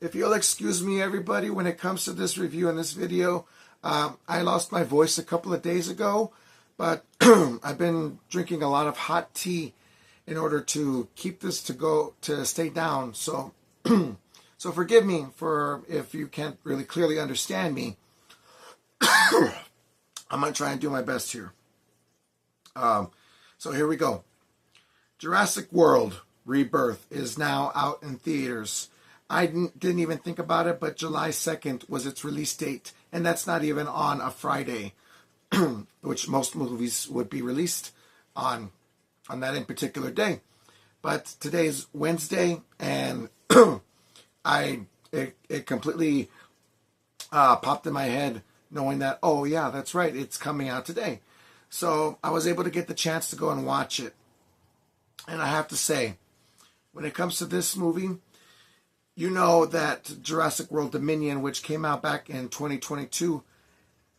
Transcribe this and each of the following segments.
If you'll excuse me, everybody, when it comes to this review and this video, I lost my voice a couple of days ago, but I've been drinking a lot of hot tea in order to keep this to stay down. So, so forgive me for if you can't really clearly understand me. I'm gonna try and do my best here. So here we go. Jurassic World Rebirth is now out in theaters. I didn't even think about it, but July 2nd was its release date, and that's not even on a Friday, which most movies would be released on that in particular day. But today's Wednesday, and it completely popped in my head knowing that, oh yeah, that's right, it's coming out today. So I was able to get the chance to go and watch it. And I have to say, when it comes to this movie, you know that Jurassic World Dominion, which came out back in 2022,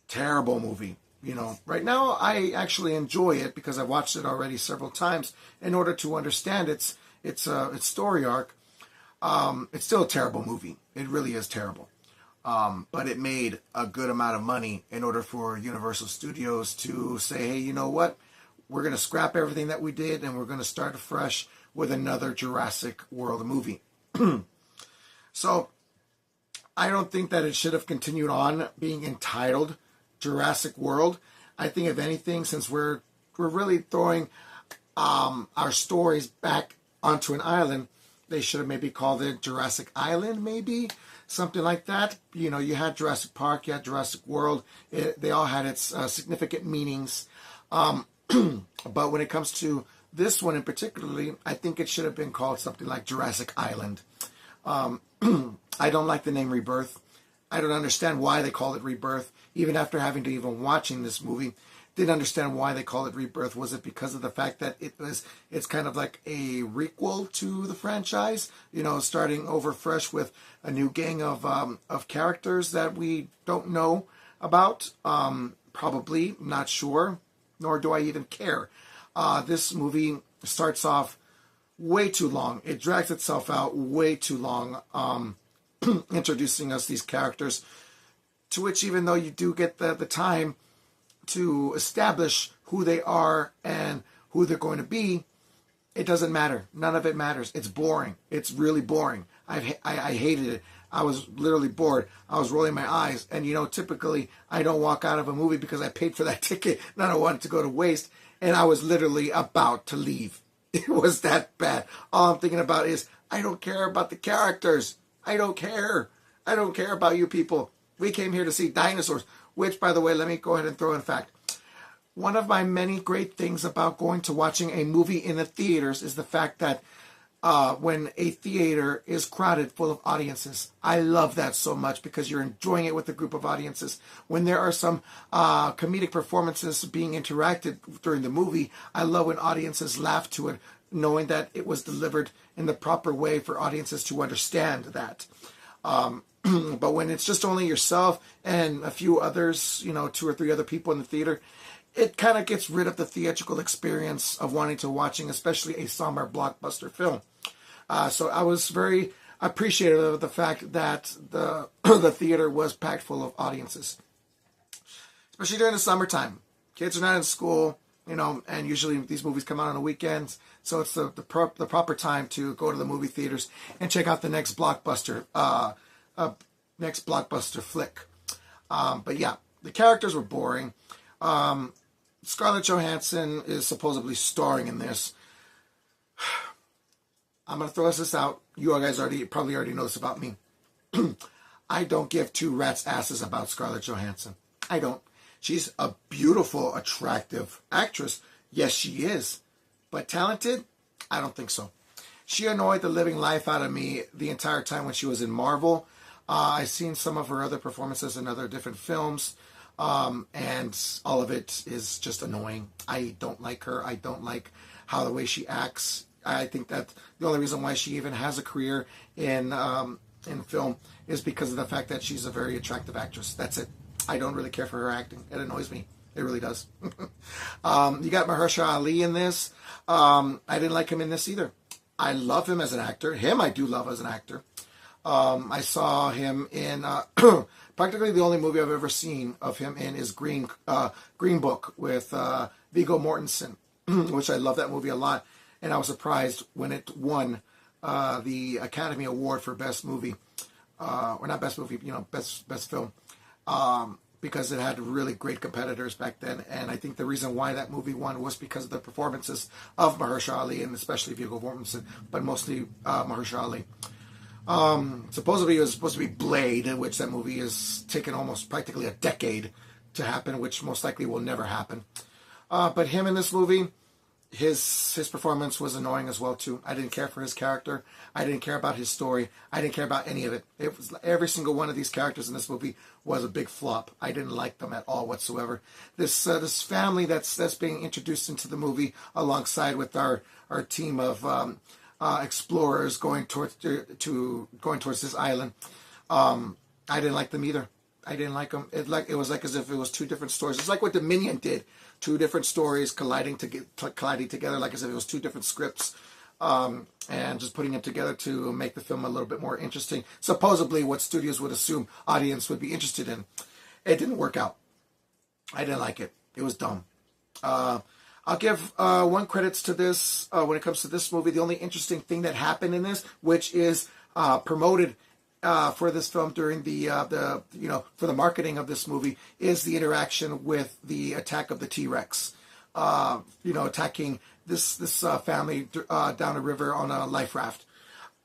terrible movie. You know, right now I actually enjoy it because I've watched it already several times in order to understand its story arc. It's still a terrible movie. It really is terrible. But it made a good amount of money in order for Universal Studios to say, hey, you know what? We're going to scrap everything that we did and we're going to start afresh with another Jurassic World movie. So I don't think that it should have continued on being entitled Jurassic World. I think if anything, since we're really throwing our stories back onto an island, they should have maybe called it Jurassic Island, maybe something like that. You know, you had Jurassic Park, you had Jurassic World. They all had its significant meanings. But when it comes to this one in particularly, I think it should have been called something like Jurassic Island. I don't like the name Rebirth. I don't understand why they call it Rebirth. Even after having to even watching this movie, didn't understand why they call it Rebirth. Was it because of the fact that it's kind of like a requel to the franchise? You know, starting over fresh with a new gang of characters that we don't know about. Probably, not sure, nor do I even care. This movie starts off way too long. It drags itself out way too long, introducing us these characters, to which even though you do get the time to establish who they are and who they're going to be, it doesn't matter. None of it matters. It's boring. It's really boring. I hated it. I was literally bored. I was rolling my eyes. And, you know, typically I don't walk out of a movie because I paid for that ticket and I don't want it to go to waste. And I was literally about to leave. It was that bad. All I'm thinking about is, I don't care about the characters. I don't care. I don't care about you people. We came here to see dinosaurs. Which, by the way, let me go ahead and throw in fact. One of my many great things about going to watching a movie in the theaters is the fact that when a theater is crowded full of audiences. I love that so much because you're enjoying it with a group of audiences. When there are some comedic performances being interacted during the movie, I love when audiences laugh to it, knowing that it was delivered in the proper way for audiences to understand that. But when it's just only yourself and a few others, you know, 2 or 3 other people in the theater, it kind of gets rid of the theatrical experience of wanting to watching, especially a somber blockbuster film. So I was very appreciative of the fact that the theater was packed full of audiences, especially during the summertime. Kids are not in school, you know, and usually these movies come out on the weekends, so it's the proper time to go to the movie theaters and check out the next blockbuster flick. But yeah, the characters were boring. Scarlett Johansson is supposedly starring in this. I'm going to throw this out. You guys probably already know this about me. I don't give 2 rats' asses about Scarlett Johansson. I don't. She's a beautiful, attractive actress. Yes, she is. But talented? I don't think so. She annoyed the living life out of me the entire time when she was in Marvel. I've seen some of her other performances in other different films. And all of it is just annoying. I don't like her. I don't like the way she acts. I think that the only reason why she even has a career in film is because of the fact that she's a very attractive actress. That's it. I don't really care for her acting. It annoys me. It really does. You got Mahershala Ali in this. I didn't like him in this either. I love him as an actor. Him I do love as an actor. I saw him in practically the only movie I've ever seen of him in is Green Book with Viggo Mortensen, which I love that movie a lot, and I was surprised when it won the Academy Award for Best Movie, or not Best Movie, best film, because it had really great competitors back then, and I think the reason why that movie won was because of the performances of Mahershala Ali and especially Viggo Mortensen, but mostly Mahershala Ali. Supposedly it was supposed to be Blade, in which that movie is taken almost practically a decade to happen, which most likely will never happen. But him in this movie, his performance was annoying as well too. I didn't care for his character. I didn't care about his story. I didn't care about any of it. It was every single one of these characters in this movie was a big flop. I didn't like them at all whatsoever. This family that's being introduced into the movie alongside with our team of explorers going towards this island. I didn't like them either. I didn't like them. It was like as if it was two different stories. It's like what Dominion did. Two different stories colliding together, like as if it was two different scripts, and just putting them together to make the film a little bit more interesting. Supposedly, what studios would assume audience would be interested in. It didn't work out. I didn't like it. It was dumb. I'll give one credits to this when it comes to this movie. The only interesting thing that happened in this, which is promoted for this film during for the marketing of this movie, is the interaction with the attack of the T-Rex. Attacking this family down a river on a life raft.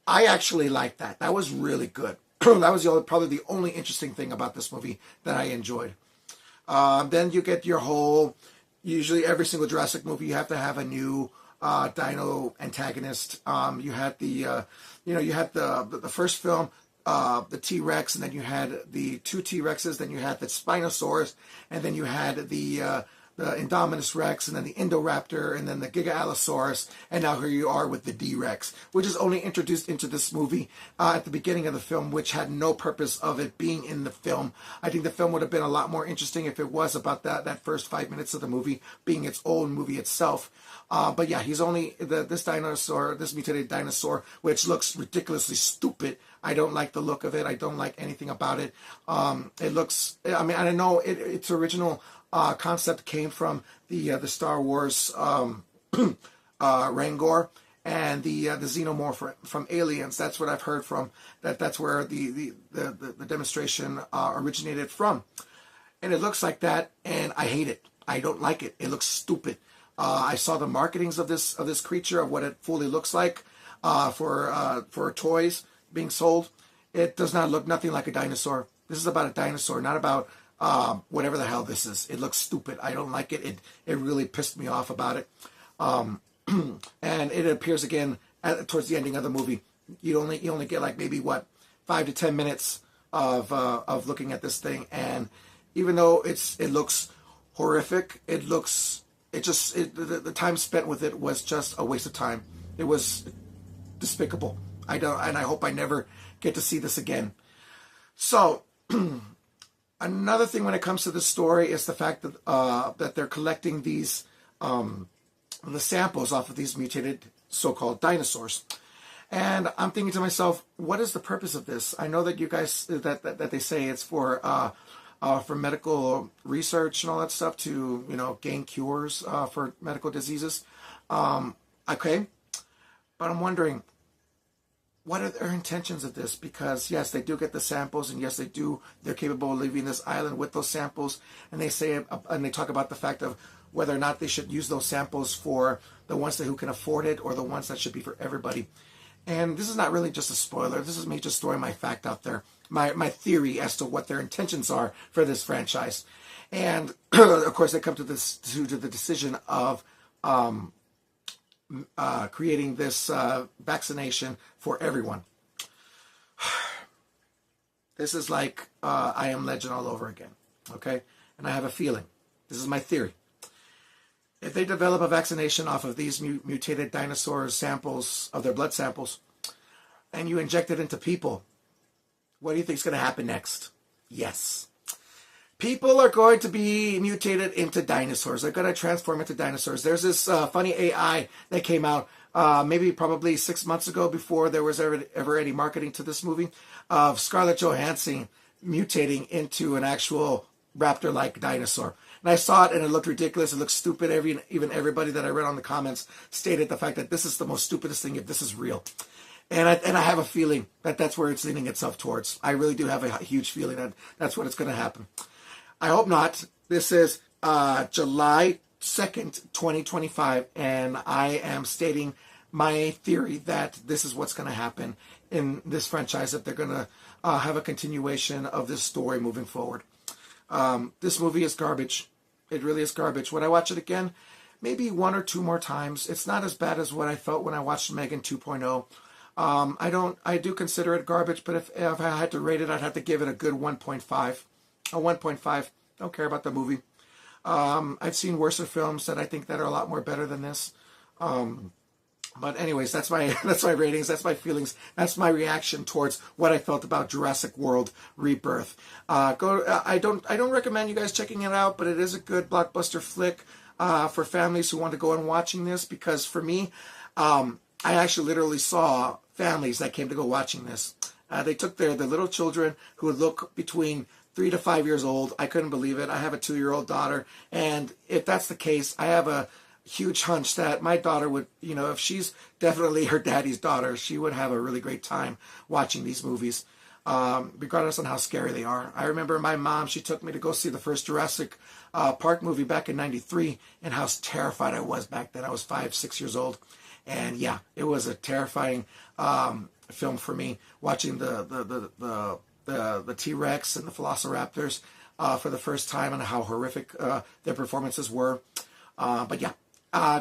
I actually liked that. That was really good. That was probably the only interesting thing about this movie that I enjoyed. Then you get your whole. Usually, every single Jurassic movie, you have to have a new dino antagonist. You had the first film. The T-Rex, and then you had the two T-Rexes, then you had the Spinosaurus, and then you had the Indominus Rex, and then the Indoraptor, and then the Giga Allosaurus, and now here you are with the D-Rex, which is only introduced into this movie at the beginning of the film, which had no purpose of it being in the film. I think the film would have been a lot more interesting if it was about that first 5 minutes of the movie being its own movie itself. But yeah, he's only this mutated dinosaur, which looks ridiculously stupid. I don't like the look of it. I don't like anything about it. It looks. I mean, I know its original concept came from the Star Wars Rangor and the xenomorph from Aliens. That's what I've heard from. That's where the demonstration originated from, and it looks like that, and I hate it. I don't like it. It looks stupid. I saw the marketings of this creature, of what it fully looks like for toys being sold. It does not look nothing like a dinosaur. This is about a dinosaur, not about whatever the hell this is. It looks stupid. I don't like it. It really pissed me off about it. And it appears again towards the ending of the movie. You only get like maybe 5 to 10 minutes of looking at this thing, and even though it looks horrific, the time spent with it was just a waste of time. It was despicable. I hope I never get to see this again. So, another thing when it comes to this story is the fact that they're collecting these the samples off of these mutated so-called dinosaurs, and I'm thinking to myself, what is the purpose of this? I know that you guys that they say it's for medical research and all that stuff to gain cures for medical diseases. Okay, but I'm wondering, what are their intentions of this? Because yes, they do get the samples, and yes, they're capable of leaving this island with those samples, and they talk about the fact of whether or not they should use those samples for the ones who can afford it, or the ones that should be for everybody. And this is not really just a spoiler. This is me just throwing my fact out there, my theory as to what their intentions are for this franchise. And of course, they come to the decision of creating this vaccination for everyone. This is like I Am Legend all over again, okay? And I have a feeling, this is my theory, if they develop a vaccination off of these mutated dinosaur samples, of their blood samples, and you inject it into people, what do you think is going to happen next? Yes. People are going to be mutated into dinosaurs. They're going to transform into dinosaurs. There's this funny AI that came out maybe probably 6 months ago, before there was ever any marketing to this movie, of Scarlett Johansson mutating into an actual raptor-like dinosaur. And I saw it, and it looked ridiculous. It looked stupid. Even everybody that I read on the comments stated the fact that this is the most stupidest thing if this is real. And I have a feeling that that's where it's leaning itself towards. I really do have a huge feeling that that's what it's going to happen. I hope not. This is July 2nd, 2025, and I am stating my theory that this is what's going to happen in this franchise, that they're going to have a continuation of this story moving forward. This movie is garbage. It really is garbage. Would I watch it again? Maybe 1 or 2 more times. It's not as bad as what I felt when I watched Megan 2.0. I do consider it garbage, but if I had to rate it, I'd have to give it a good 1.5. A 1.5. Don't care about the movie. I've seen worse films that I think that are a lot more better than this. But anyways, that's my ratings, that's my feelings, that's my reaction towards what I felt about Jurassic World Rebirth. I don't recommend you guys checking it out, but it is a good blockbuster flick for families who want to go and watching this, because for me, I actually literally saw families that came to go watching this. They took the little children who would look between 3 to 5 years old. I couldn't believe it. I have a 2-year-old daughter, and if that's the case, I have a huge hunch that my daughter would, if she's definitely her daddy's daughter, she would have a really great time watching these movies, regardless on how scary they are. I remember my mom, she took me to go see the first Jurassic Park movie back in '93, and how terrified I was back then. I was 5, 6 years old. And yeah, it was a terrifying film for me, watching the T-Rex and the Velociraptors for the first time, and how horrific their performances were. But yeah,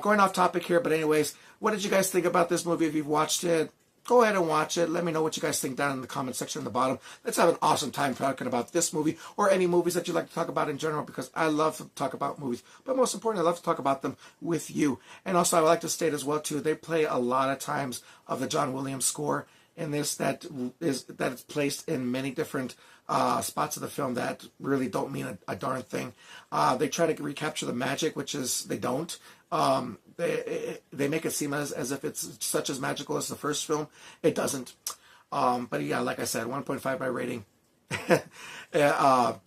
going off topic here, but anyways, what did you guys think about this movie? If you've watched it, go ahead and watch it. Let me know what you guys think down in the comment section at the bottom. Let's have an awesome time talking about this movie, or any movies that you'd like to talk about in general, because I love to talk about movies. But most importantly, I love to talk about them with you. And also, I would like to state as well, too, they play a lot of times of the John Williams score in this that is placed in many different spots of the film that really don't mean a darn thing. They try to recapture the magic, which is they don't. They make it seem as if it's such as magical as the first film. It doesn't. But yeah, like I said, 1.5 by rating.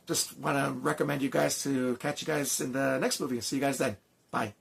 Just want to recommend you guys to catch you guys in the next movie. See you guys then. Bye.